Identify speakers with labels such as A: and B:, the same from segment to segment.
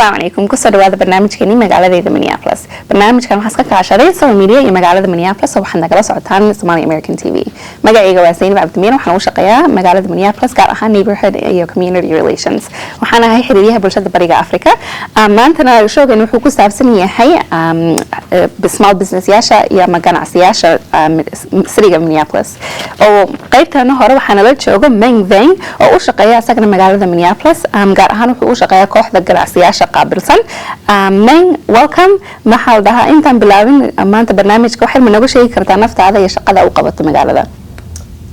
A: السلام عليكم كسر هذا برنامج كني مقالة مينيابوليس برنامج كان حسك عشرة سو ميديا مقالة مينيابوليس وحنا جلس عطان سومالي أمريكان تي في مقالة جواسين بعد تمين وحنوش قيا مقالة مينيابوليس قال أحنا neighborhood iyo community relations وحنا هاي حديها برشة بريقة أفريقيا ما أنتنا شو إنه حكوا سافسني هاي بسمال بزنس ياشا يا مجانا سياشا سريقة مينيابوليس أو قيبتها إنه هرب حنا لقيت شو مين فين أو شقيا سكن مقالة مينيابوليس قال أحنا حكوا شقيا كوح دجال سياشا قابلسن مين welcome محل ده أنت بلاوين ما أنت برنامج كوحل من أول شيء كرت نفط هذا يشقى ده وقبضت مقالة ده.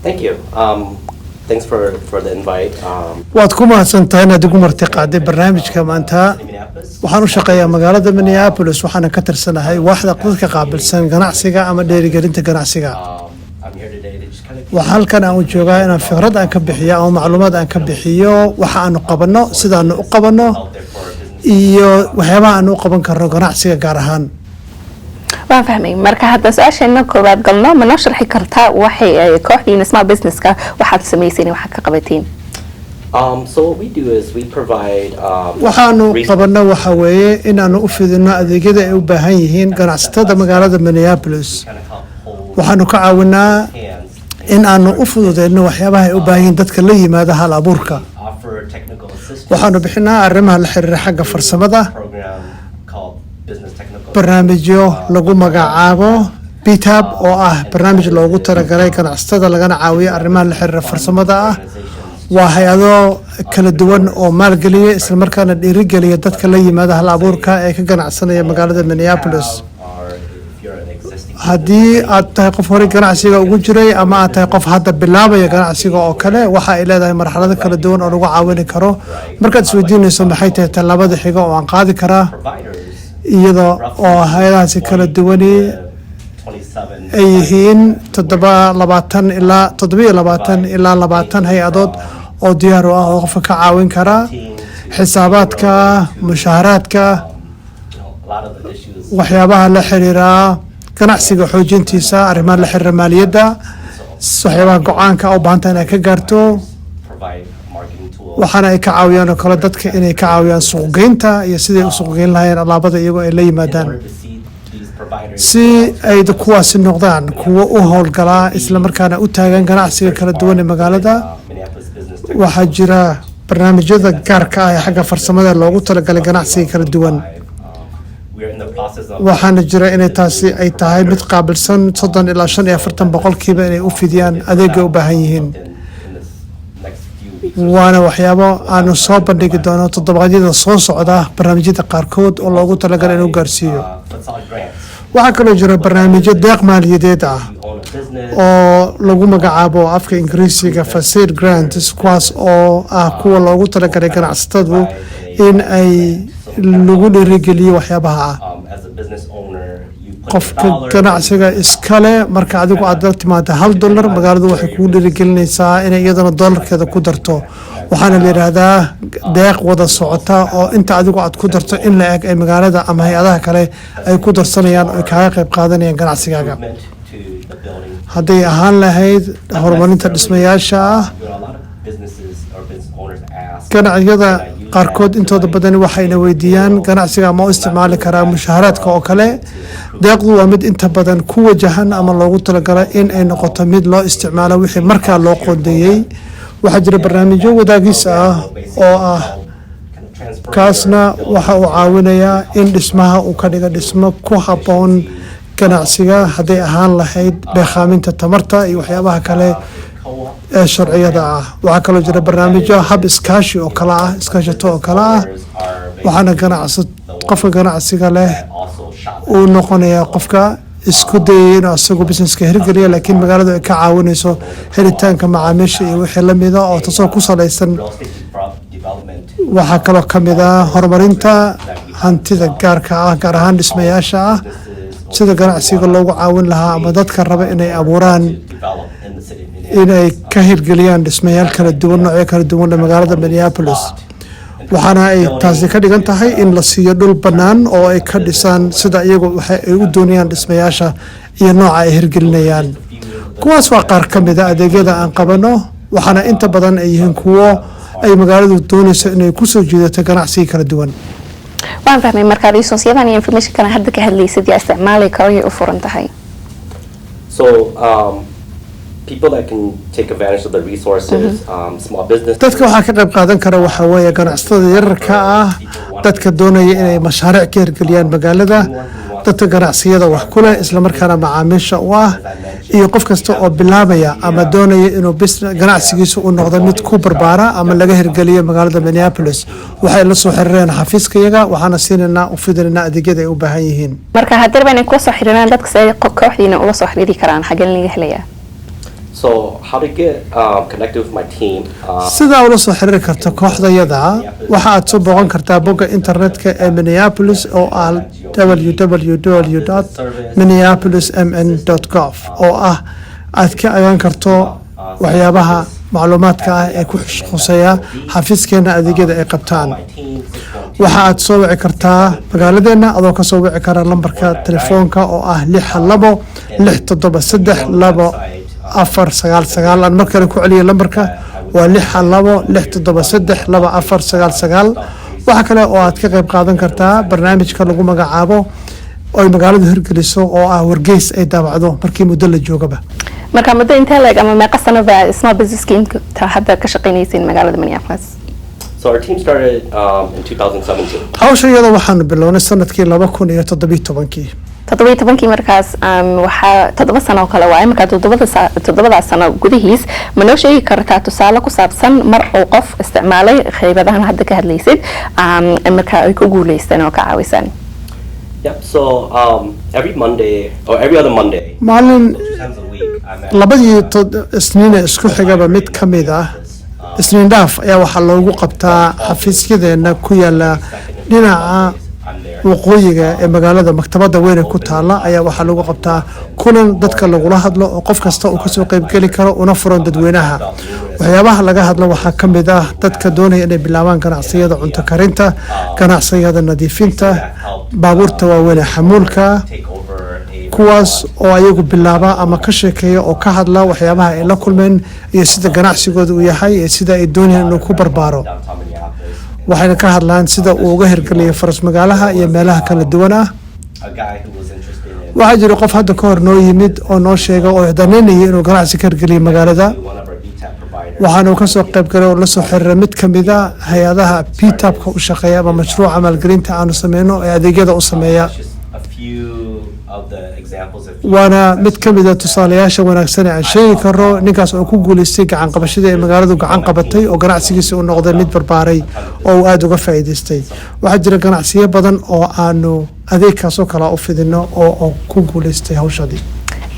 B: Thank you. Thanks for the invite.
C: waad ku mahadsantahay inaad igu martiqaaday barnaamijka maanta waxaan u shaqeeyaa magaalada Minneapolis waxaana ka tirsanahay waaxda dadka qaabilsan ganacsiga ama dheerigelinta ganacsiga waxa halkan aan u joogaa inaan fikrad aan ka bixiyo ama macluumaad aan ka bixiyo waxa aanu qabanno sida aanu u qabanno iyo waxyaabaha aan u qaban karno ganacsiga gaar ahaan
A: waan fahmay marka hadda su'aashayna koobaad galno ma noo sharxi kartaa waxay kooxdiina small businesska waxaad samayseen waxa ka qabateen
B: So what we do is we provide
C: waxaanu qabanno waxa weeye inaanu u fidino adeegyada ay u baahan yihiin ganacsatada magaalada Minneapolis waxaanu ka caawinaa in aanu u fududeyno waxyaabaha ay u baahan yihiin dadka la yimaada hal abuurka waxaanu bixinaa arrimaha la xiriira xagga farsamada barnaamijyo lagu magacaabo BTAB oo ah barnaamij loogu talagalay ganacsatada lagana caawiyo arrimaha la xiriira farsamada ah waa hay'ado kala duwan oo maalgeliya isla markaana dhiirigeliya dadka la yimaada hal abuurka ee ka ganacsanaya magaalada Minneapolis haddii aad tahay qof hore ganacsiga ugu jiray ama aad tahay qof hadda bilaabaya ganacsiga oo kale waxa ay leedahay marxalado kala duwan oo lagu caawin karo markaad isweydiinayso maxay tahay talaabada xiga oo aan qaadi karaa iyadoo oo hay'adahaasi kala duwani ay yihiin 27 ilaa 20 hay-adood oo diyaar u ah oo qofka ka caawin kara xisaabaadka mushaaraadka waxyaabaha la xiriira ganacsiga xoojintiisa arrimaha la xiriira maaliyadda waxyaabaha go'aanka u baahan inay ka gaarto waxaana ay ka caawiyaan oo kale dadka inay ka caawiyaan suuqgeynta iyo sidii u suuqgeyn lahaayeen alaabada iyagoo ay la yimaadaan si ay kuwaasi noqdaan kuwo u howlgalaa isla markaana u taagan ganacsiga kala duwan ee magaalada waxaa jira barnaamijyada gaarka ah ee xagga farsamada loogu talagalay ganacsiga kala duwan waxaana jira inay taasi ay tahay mid qaabilsan 30 ilaa 45% inay u fidiyaan adeegga u baahan yihiin waana waxyaabo aanu soo bandhigi doono toddobaadyada soo socda barnaamijyada qaarkood oo loogu talagalay inuu gaarsiiyo waxaa kaloo jira barnaamijyo deeq maaliyadeed ah oo lagu magacaabo afka ingiriisiga facility grants kuwaas oo ah kuwa loogu talagalay ganacsatadu in ay lagu dhiirigeliyo waxyaabaha ah qofka ganacsiga iskale marka adigu aad la timaado $1 magaaladu waxay kugu dhiirigelinaysaa inay iyadana dollarkeeda ku darto waxaana la yiraahdaa deeq wada socota oo inta adigu aad ku darto in la eg ay magaalada ama hay'adaha kale ay ku darsanayaan oo kaaga qayb qaadanayaan ganacsigaaga hadday ahaan lahayd horumarinta dhismayaasha ganacsiyada qaarkood intooda badan waxayna weydiiyaan ganacsiga ma u isticmaali karaa mushaaraadka oo kale deeqdu waa mid inta badan ku wajahan ama loogu talagalay in ay noqoto mid loo isticmaalo wixii markaa loo qoondeeyey waxaa jira barnaamijyo wadaagis ah oo ah kaasna waxa uu caawinayaa in dhismaha uu ka dhigo dhismo ku habboon ganacsiga hadday ahaan lahayd beekhaaminta tamarta iyo waxyaabaha kale ee sharciyada ah waxaa kaloo jira barnaamijyo hab iskaashi oo kale ah iskaashato oo kale ah waxaana qofka ganacsiga leh uu noqonayaa qofka isku dayay inuu asagu businesska hirgeliya laakiin magaaladu ay ka caawinayso helitaanka macaamiisha iyo wixii la mida oo taasoo ku salaysan waxaa kaloo ka mid ah horumarinta hantida gaarka ah gaar ahaan dhismayaasha ah sida ganacsiga loogu caawin lahaa ama dadka raba inay abuuraan inay ka hirgeliyaan dhismayaal kala duwan noocyo kala duwan ee magaalada Minneapolis waxaana ay taasi ka dhigan tahay in la siiyo dhul bannaan oo ay ka dhisaan sida iyagu waxay u doonayaan dhismayaasha iyo nooca ay hirgelinayaan kuwaas waa qaar ka mid ah adeegyada aan qabano waxaana inta badan ay yihiin kuwo ay magaaladu doonayso inay ku soo jiidato ganacsiga kala duwan
A: waan fahmay marka resource-yadan iyo information-kana hadda ka hadlaysid yaa isticmaali karo iyo u furan tahay.
B: So people that can take advantage of the resources, small business.
C: dadka waxaa ka qayb qaadan kara waxaa weeye ganacsatada yararka ah, dadka doonaya inay mashaariic ka hirgeliyaan magaalada, dadka ganacsiyada wax ku leh isla markaana macaamiisha u ah, iyo qof kasta oo bilaabaya ama doonaya inuu ganacsigiisa u noqdo mid ku barbaara ama laga hirgeliyo magaalada Minneapolis. waxay la soo xiriireen xafiiskayaga waxaana siinaynaa u fidinaynaa adeegyada ay u baahan yihiin.
A: marka haddii rabaan kula soo xiriiraan dadka say kooxdiina ula soo xiriiri karaan xagee laga helayaa.
B: So how to get connected with my team?
C: sida ula soo xiriiri karto kooxdayada waxa aad soo booqan kartaa bogga internetka ee Minneapolis oo ah www.minneapolismn.gov oo ah aad ka agaan karto waxyaabaha macluumaadka ah ee ku khuseeya xafiiskeena adeegyada ay qabtaan. waxa aad soo wici kartaa magaaladeena adoo ka soo wici kara lambarka telefoonka oo ah 62673 499 aan markale ku celiyo lambarka waa 62673 waxa kale oo aad ka qayb qaadan kartaa barnaamijka lagu magacaabo oo ay magaaladu hirgeliso oo ah wargeys ay daabacdo markii muddo la joogaba.
A: marka muddo intee leeg ama meeqa sano baa small business-ka inta hadda ka shaqaynaysiin magaalada Minneapolis?
B: So our team started in 2017.
C: hawshayada waxaanu bilownay sanadkii 2017.
A: 17 markaas waxaa 7 sano oo kale waay marka 7 sano gudihiis ma noo sheegi kartaa tusaale ku saabsan mar uu qof isticmaalay khibradahan hadda ka hadlaysid marka ay ku guuleysteen oo ka caawisan.
B: Yep. So every Monday or every other Monday.
C: maalin
B: 2 times a week I'm at
C: labadii isniin isku xigaba mid ka mid ah isniin dhaaf ayaa waxaa loogu qabtaa xafiisyadeena ku yaala dhinaca waqooyiga ee magaalada maktabada weyn ee ku taala ayaa waxaa lagu qabtaa kulan dadka lagula hadlo oo qof kasta uu kasoo qaybgeli karo una furan dadweynaha. waxyaabaha laga hadlo waxaa ka mid ah dadka doonaya inay bilaabaan ganacsiyada cunto karinta, ganacsiyada nadiifinta, baabuurta waaweyn ee xamuulka, kuwaas oo ayagu bilaaba ama ka sheekeeya oo ka hadla waxyaabaha ay la kulmeen iyo sida ganacsigooda uu yahay iyo sida ay doonayaan inuu ku barbaaro. waxayna ka hadlaan sida uu uga hirgeliyay faras magaalaha iyo meelaha kala duwan ah. waxaa jira qof hadda ka hor noo yimid oo noo sheega oo danaynaya inuu ganacsi ka hirgeliyo magaalada. waxaanu ka soo qayb galay oo la soo xiriiray mid ka mid ah hay-adaha PTAP-ka u shaqeeya ama mashruuca maalgelinta aanu sameyno ee adeegyada u sameeya. waana mid ka mid ah tusaalayaasha wanaagsan ee aan sheegi karo. ninkaas oo ku guuleystay gacan qabashadii ay magaaladu gacan qabatay oo ganacsigiisa u noqday mid barbaaray oo uu aada uga faa'iidaystay. waxaa jira ganacsiyo badan oo aanu adeegkaas oo kale u fidino oo ku guuleystay hawshadii.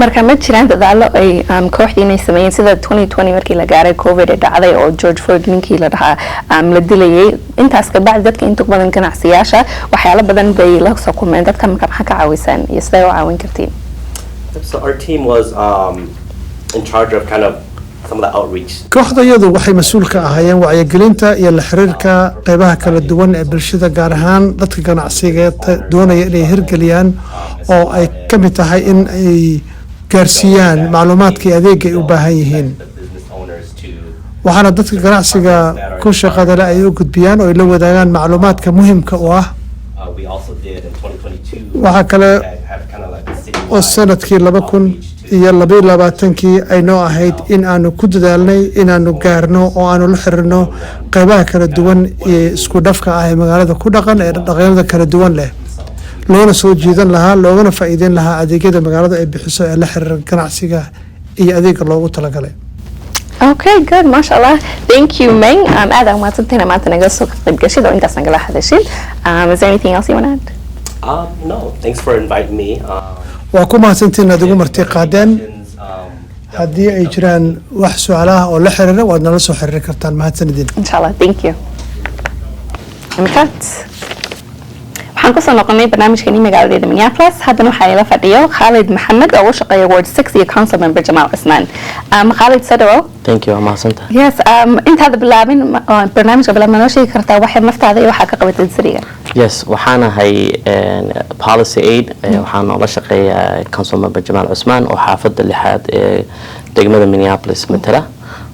A: marka ma jiraan dadaalo ay kooxdiina sameeyeen sida 2020 markii la gaaray covid ee dhacday oo George Floyd ninkii la dhahaa la dilayay intaas ka bacdi dadka inta badan ganacsiyaasha waxyaalo badan bay la soo kulmeen dadka maxaa ka caawisan iyo sidee u caawin kartiin?
B: So our team was in charge of kind of some of the outreach.
C: kooxdayadu waxay mas'uul ka ahaayeen wacyigelinta iyo la xiriirka qaybaha kala duwan ee bulshada gaar ahaan dadka ganacsiga doonaya inay hirgeliyaan oo ay ka mid tahay in ay gaarsiiyaan macluumaadka adeega ay u baahan yihiin. waxaana dadka ganacsiga ku shaqada leh ay u gudbiyaan oo ay la wadaagaan macluumaadka muhiimka u ah. waxaa kale oo sanadkii 2022 ay noo ahayd in aanu ku dadaalnay inaanu gaarno oo aanu la xiriirno qaybaha kala duwan ee isku dhafka ah ee magaalada ku dhaqan ee dhaqamada kala duwan leh loona soo jiidan lahaa loogana faa'iideyn lahaa adeegyada magaalada ay bixiso ee la xiriira ganacsiga iyo adeega loogu talagalay.
A: Okay, good, mashallah. Thank you, Meng. Aada mahadsantahay maanta naga soo qayb gashay oo intaas nagala hadashay. Is there anything else you want to add?
B: No, thanks for inviting me.
C: waa ku mahadsantiin aad igu marti qaadeen. haddii ay jiraan wax su'aalaha oo la xiriira waad nala soo xiriiri kartaan. mahadsanidin.
A: Inshallah, thank you. waxaan kusoo noqonay barnaamijkeeni magaalada Minneapolis. haddana waxaa ila fadhiyo Khalid Maxamed oo u shaqeeya Ward 6 iyo Council Member Jamal Usman. Khalid Sadro.
D: Thank you, mahadsantahay.
A: Yes, intaad bilaabin barnaamijka bilaabna noo sheegi kartaa waxa naftaada iyo waxa ka qabatay sariga?
D: Yes, waxaan ahay policy aid waxaan la shaqeeyaa Council Member Jamal Usman oo xaafadda lixaad ee degmada Minneapolis matala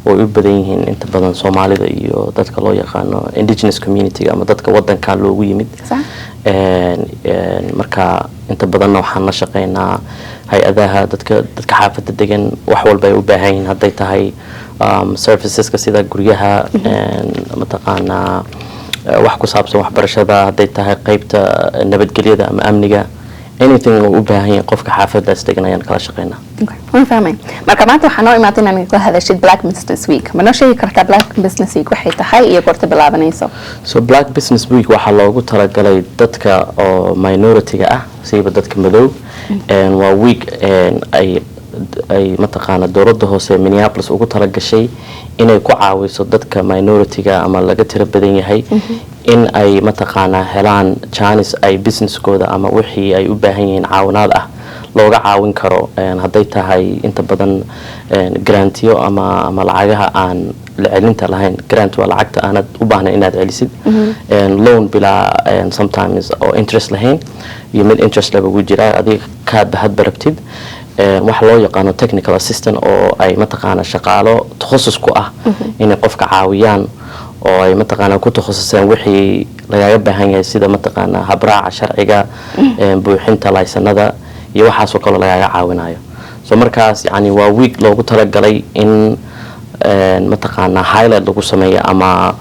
D: oo u badan yihiin inta badan Soomaalida iyo dadka loo yaqaano indigenous community ama dadka wadanka loogu yimid. marka inta badanna waxaan la shaqeynaa hay-adaha dadka xaafadda degan wax walba ay u baahan yihiin hadday tahay serviceska sida guryaha mataqaanaa wax ku saabsan waxbarashada hadday tahay qaybta nabadgelyada ama amniga anything uu u baahan yahay qofka xaafadaas degan ayaan kala shaqeynaa.
A: waan fahmay marka maanta waxaa noo imaatay inaan ka hadashid Black Business Week ma noo sheegi kartaa Black Business Week waxay tahay iyo goorta bilaabanayso?
D: So Black Business Week waxaa loogu talagalay dadka oo minority-ga ah siiba dadka madow waa week ay mataqaana dowladda hoose Minneapolis ugu talagashay inay ku caawiso dadka minority-ga ama laga tiro badan yahay in ay mataqaana helaan chance ay businesskooda ama wixii ay u baahan yihiin caawinaad ah looga caawin karo hadday tahay inta badan grantiyo ama lacagaha aan la celinta lahayn. Grant waa lacagta aanad u baahnayn inaad celisid, loan bilaa sometimes oo interest lahayn iyo mid interest laba ugu jira adiga kaadba hadba rabtid. wax loo yaqaano technical assistant oo ay mataqaana shaqaalo takhasus ku ah inay qofka caawiyaan oo ay mataqaana ku takhasuseen wixii lagaga baahan yahay sida mataqaana habraaca sharciga buuxinta laysanada iyo waxaas oo kale lagaga caawinayo. So markaas yani waa week loogu talagalay in mataqaana highlight lagu sameeyo ama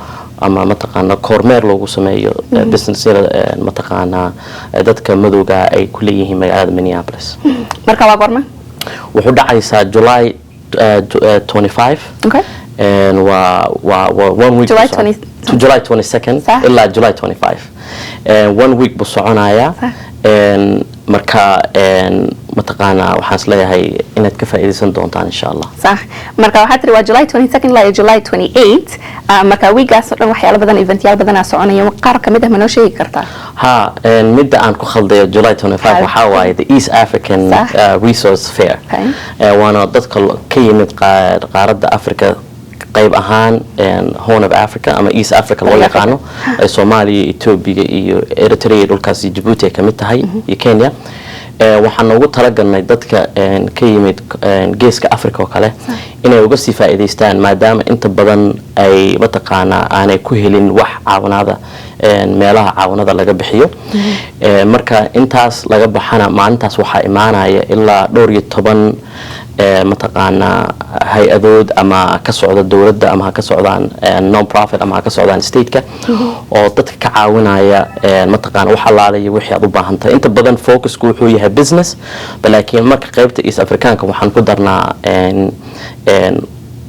D: mataqaana kormeer loogu sameeyo businessyada mataqaana dadka madowga ay ku leeyihiin magaalada Minneapolis.
A: marka waa goorma?
D: wuxuu dhacaysaa July 25.
A: Okay.
D: And waa 1 week
A: July
D: to July 22nd ilaa July 25. 1 week buu soconaya. marka mataqaana waxaan isleeyahay inaad ka faa'iideysan doontaan insha Allah.
A: صح marka waxaad tiri waa July 22nd ilaa July 28 marka weekgaas oo dhan waxyaalo badan eventyaal badan aa soconaya qaar kamid ah ma noo sheegi kartaa?
D: ha midda aan ku khaldayo July 25 waxaa waaye the East African Resource Fair. waana dadka ka yimid qaaradda Afrika qayb ahaan Horn of Africa ama East Africa loo yaqaano ay Soomaaliya, Ethiopia iyo Eritrea dhulkaas iyo Djibouti ay kamid tahay iyo Kenya. waxaan ugu talagalnay dadka ka yimid geeska Afrika oo kale inay uga sii faa'iideystaan maadaama inta badan ay mataqaana aanay ku helin wax caawinada meelaha caawinada laga bixiyo. marka intaas laga baxana maalintaas waxaa imaanaya ilaa 12 mataqaana hay-adood ama ka socda dowladda ama ka socdaan non profit ama ka socdaan state-ka oo dadka ka caawinaya mataqaana wax alaalayo wixii aad u baahan tahay. inta badan focusku wuxuu yahay business laakiin marka qaybta East Africaanka waxaan ku darnaa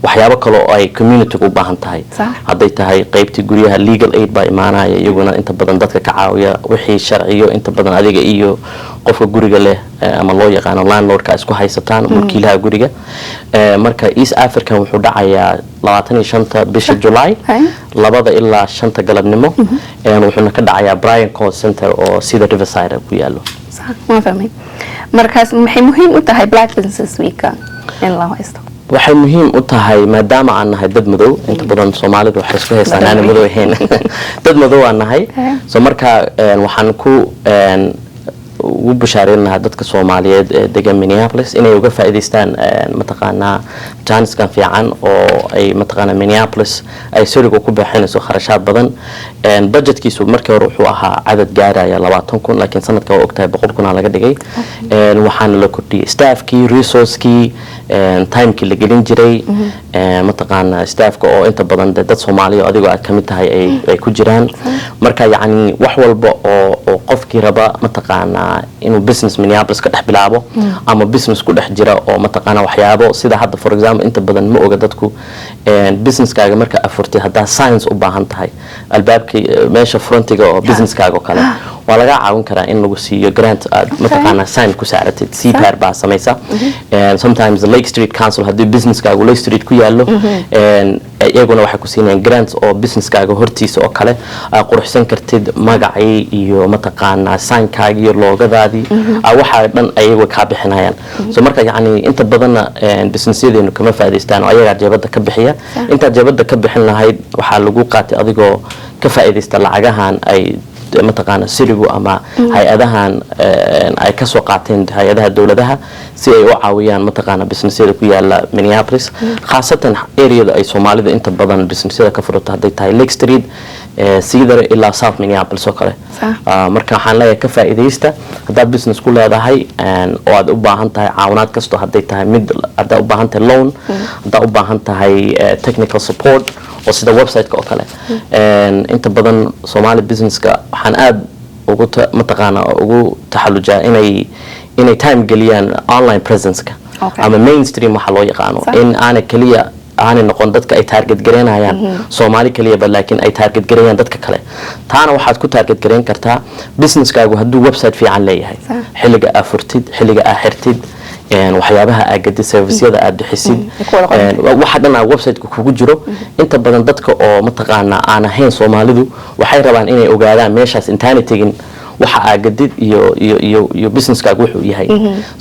D: waxyaabo kale oo ay community u baahan tahay hadday tahay qaybtii guryaha legal aid baa imaanaya iyaguna inta badan dadka ka caawiya wixii sharciyo inta badan adiga iyo qofka guriga leh ama loo yaqaano landlordka isku haysataan mulkiilaha guriga. marka East African wuxuu dhacayaa 25 bisha July 2 ilaa 5 galabnimo wuxuuna ka dhacayaa Bryan Call Center oo sida Riverside ku yaalo.
A: ma fahmay markaas maxay muhiim u tahay Black Business Week in la haysto?
D: waxay muhiim u tahay maadaama aan nahay dad madow inta badan Soomaalidu waxay isku haystaan aan madow ahayn dad madow aan nahay. so marka waxaan ku ugu bashaareynaa dadka Soomaaliyeed ee degan Minneapolis inay uga faa'iideystaan mataqaana chance-kan fiican oo ay mataqaana Minneapolis ay sariga ku bixinayso kharashaad badan. budgetkiisu markii hore wuxuu ahaa cadad gaaraya 20,000 laakiin sanadka waa ogtahay 100,000 laga dhigay. waxaana la kordhiyay staffkii, resource-kii, time-kii la gelin jiray mataqaana staffka oo inta badan dad Soomaaliya adigoo aad kamid tahay ay ku jiraan. marka yacni wax walba oo qofkii raba mataqaana inuu business Minneapolis ka dhex bilaabo ama business ku dhex jira oo mataqaana waxyaabo sida hadda for example inta badan ma oga dadku businesskaaga marka afurtay haddaa science u baahan tahay albaabkii meesha frontiga oo businesskaaga kale waa laga caawin karaa in lagu siiyo grant aad mataqaana sign ku saaratid CPR baa samaysa. sometimes the Lake Street Council haddii businesskaagu Lake Street ku yaalo iyaguna waxay ku siinayaan grants oo businesskaaga hortiisa oo kale aad quruxsan kartid magacii iyo mataqaana sign-kaaga iyo loogadaadii waxa dhan ayagu ka bixinayaan. so marka yacni inta badanna businessyadeennu kama faa'iideystaan oo ayagaa jeebadda ka bixiya. inta jeebadda ka bixin lahayd waxaa lagu qaatay adigoo ka faa'iideysta lacagahan ay mataqaana sirigu ama hay-adahan ay ka soo qaateen hay-adaha dowladaha si ay u caawiyaan mataqaana businessyada ku yaala Minneapolis khaasatan areada ay Soomaalida inta badan businessyada ka furata hadday tahay Lake Street, Cedar ilaa South Minneapolis oo kale marka waxaan leeyahay ka faa'iideysta haddaad business ku leedahay oo aad u baahan tahay caawinaad kasto hadday tahay mid haddaad u baahan tahay loan haddaad u baahan tahay technical support oo sida website-ka oo kale inta badan Somali businesska waxaan aad ugu mataqaanaa ugu taxallujaa inay time geliyaan online presence-ka ama mainstream waxa loo yaqaano in aan kaliya aan noqon dadka ay target gareynayaan Soomaali kaliya bal laakiin ay target gareeyaan dadka kale taana waxaad ku target gareyn kartaa businesskaagu hadduu website fiican leeyahay xilliga aad furtid xilliga aad xirtid waxyaabaha aad gadi serviceyada aad bixisid waxa dhan aad website-ku kugu jiro inta badan dadka oo mataqaanaa aan ahayn Soomaalidu waxay rabaan inay ogaadaan meeshaas intaanay tagin waxa aad gadid iyo businesskaagu wuxuu yahay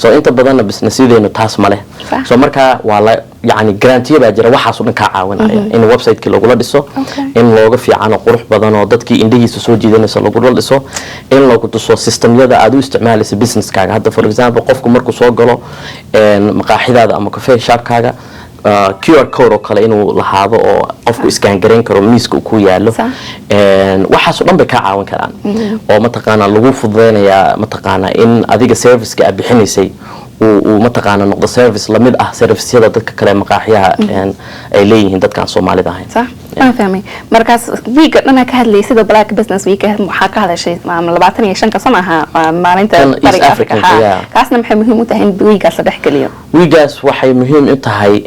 D: so inta badan businessyadeennu taas ma leh so marka waa la يعني garantiya baa jira waxaas oo dhan ka caawinaya in website-ki lagu dhiso in looga fiicano qurux badan oo dadkii indhihiisa soo jiidanaysa lagu dhiso in lagu tuso systemyada aad u isticmaalayso businesskaaga hadda for example qofku markuu soo galo maqaaxidaada ama cafe shop-kaaga QR code oo kale inuu lahaado oo qofku iskaan gareyn karo miiska ku yaalo waxaas oo dhan bay ka caawin karaan oo mataqaana lagu fududeynaya mataqaana in adiga service-ka aad bixinaysay uu mataqaana noqdo service lamid ah service-yada dadka kale maqaaxiyaha ay leeyihiin dadkan Soomaalida ahayn
A: صح ما فهمي مركز ويك أنا كهذا سيدا بلاك بزنس ويك محاكاة هذا الشيء لبعتني عشان كصنعها ما أنت طريقة أفريقيا كاسنا مهم متهم بويك صدق كليو
D: ويجاس وحي مهم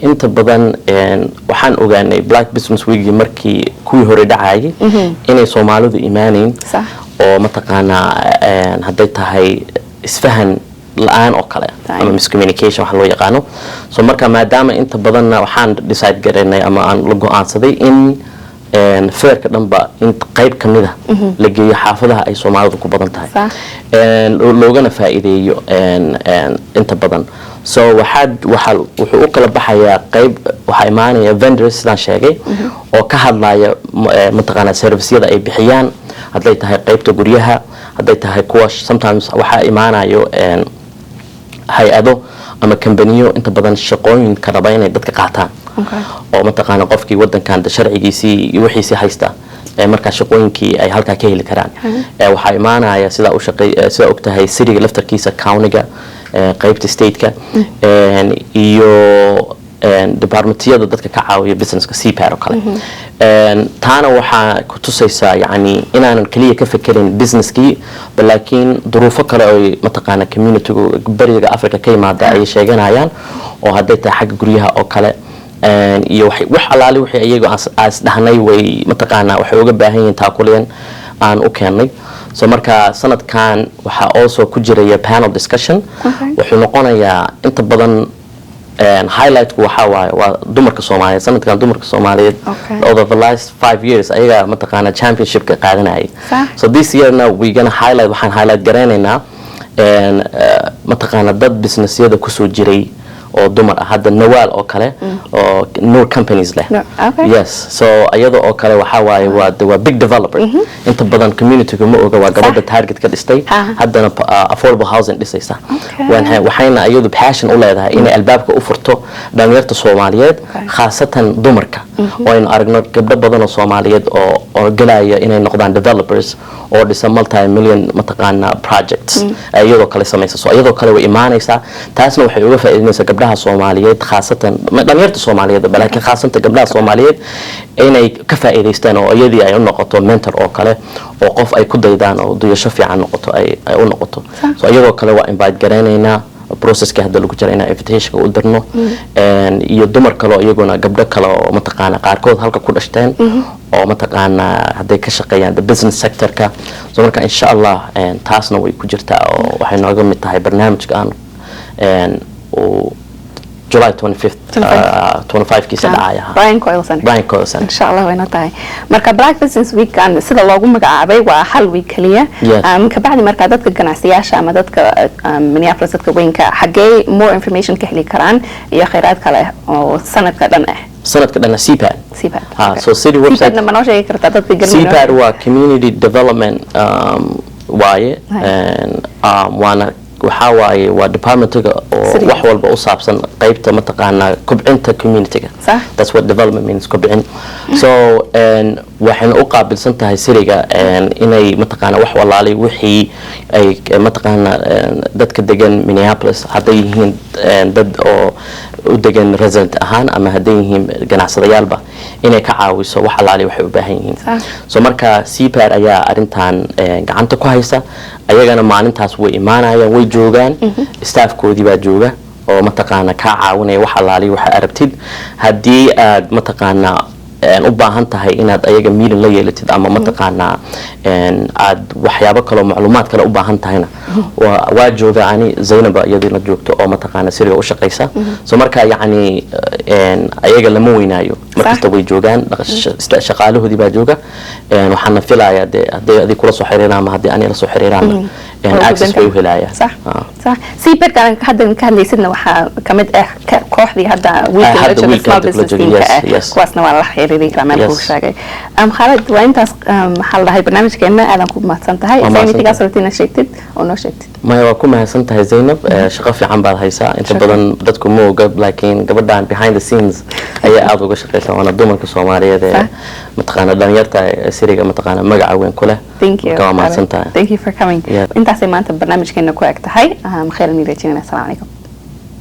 D: أنت بدن وحن أجاني بلاك بزنس ويجي مركي كوي هو ردعاي إني Soomaalidu إيمانين
A: صح
D: ومتقانا هديتها هاي اسفهن الآن أو كله أما miscommunication وحلو يقانو so مركا ما دام أنت بدنا وحان decide قرينا أما أن لقو أنصدي إن فرق نبا أنت قيب كمية لقي حافظها أي Soomaalidu ku badan tahay لوجنا فائدة أنت بدن so wuxuu u kala baxayaa qayb waxa imaanaya vendors sidaan sheegay oo ka hadlaya mataqaana serviceyada ay bixiyaan hadday tahay qaybta guryaha hadday tahay kuwa sometimes waxa imaanayo hay-ado ama kambaniyo inta badan shaqooyin ka raba inay dadka qaataan oo mataqaana qofkii wadankan sharcigiisii iyo wixiisii haysta marka shaqooyinkii ay halka ka heli karaan waxa imaanaya sida og tahay city laftarkiisa county-ga qaybta state-ka iyo departmentiyada dadka ka caawiya businesska CPAR oo kale taana waxa ku tusaysaa yani inaanan kaliya ka fekerin businesskii laakiin duruufo kale oo mataqaana community-gu bariga Afrika ka yimaada ay sheeganayaan oo hadday tahay xagga guryaha oo kale iyo wax alaali wixii iyagu aas dhahnay way mataqaana waxay uga baahan yihiin taakuleen aan u keenay so marka sanadkan waxa also ku jiraya panel discussion wuxuu noqonayaa inta badan highlight-ku waxa waaye waa dumarka Soomaaliyeed sanadkan dumarka Soomaaliyeed over the last 5 years ayaga mataqaana championship-ka qaadanayay so this year now we gonna waxaan highlight gareynaynaa mataqaana dad businessyada ku soo jiray oo dumar ah hadda Nawaal oo kale oo Noor companies leh yes so ayada oo kale waxa waaye waa big developer inta badan community-ga ma oga waa gabadha target ka dhistay haddana affordable housing dhisaysa waxayna ayadu passion u leedahay inay albaabka u furto dhalinyarta Soomaaliyeed khaasatan dumarka oo aynu aragno gabdho badan oo Soomaaliyeed oo galaya inay noqdaan developers oo dhisa multi-million mataqaana projects ayadoo kale samaysa so ayadoo kale way imaanaysaa taasna waxay uga faa'iideynaysaa gabdhaha Soomaaliyeed khaasatan dhalinyarta Soomaaliyeed balaakiin khaasatan gabdhaha Soomaaliyeed inay ka faa'iideystaan oo iyadii ay u noqoto mentor oo kale oo qof ay ku daydaan oo duyasho fiican noqoto ay u noqoto so iyadoo kale waa invite gareynaynaa processka hadda lagu jira inaan invitation u dirno iyo dumar kale oo iyaguna gabdho kale oo mataqaana qaarkood halka ku dhashteen oo mataqaana hadday ka shaqeeyaan the business sector-ka so marka insha Allah taasna way ku jirtaa oo waxay nooga mid tahay barnaamijka aan July 25th 25 kiisa dhacaya
A: Brian Coilson إن شاء الله وينطعي مركب Black Business Week كان سيدا لوجو مقعبي وحل ويك كلية كبعد مركبات الجناسياش أما ذاتك منيابلس ذاتك وين كحجي more information كهلي كران يا خيرات كله سنة كذا
D: CPAR so city website
A: CPAR نمنا شيء كرتات
D: CPAR هو community development وايه وانا waxaa waaye waa departmentiga oo
A: Siriga.
D: wax walba u saabsan qaybta mataqaanaa kobcinta communityga.
A: Sax.
D: That's what development means, kobcin. So waxayna u qaabilsan tahay siriga inay mataqaanaa wax walaalay wixii ay mataqaanaa dadka degan Minneapolis hadday yihiin dad oo u degan resident ahaan ama hadday yihiin ganacsadayaalba inay ka caawiso wax walaalay waxay u baahan yihiin.
A: Sax.
D: So marka CPAD ayaa arintan gacanta ku haysa ayagana maalintaas way imaanayaan way joogaan staffkoodii baa jooga oo mataqaana ka caawinaya wax alaali waxa arabtid hadii aad mataqaana u baahan tahay inaad ayaga meeting la yeelatid ama mataqaana aad waxyaabo kale macluumaad kale u baahan tahayna waa jooga ani Zainab iyadina joogto oo mataqaana siriga u shaqeysa so marka yaani ayaga lama weynaayo markasta way joogaan shaqaalahoodii baa jooga waxaan filayaa hadii ay kula soo xiriiraan ama hadii aan la soo xiriiraan access way u helayaan
A: صح صح CPAD كان هذا ليسنا وح كمد كوحدي هذا ويكند small business team كواسنا ولا حيري كمان هو شاقي خالد وانت حل هاي برنامج كنا أنا كوب ما تنتهي زين تيجي شيكتد أو نو شيكتد
D: ما يكون ما سنتهي زينب شغف عم بعض هيسا أنت بدن بدكم مو قبل لكن قبل ده behind the scenes هي أبغى شقيسة وأنا دوما كسومارية ده متقنا دنيرتا سيريجا متقنا مجا وين كله
A: thank you
D: كمان ما سنتهي
A: thank you for coming أنت سمعت برنامج كنا كويك تهاي خير نيجي السلام عليكم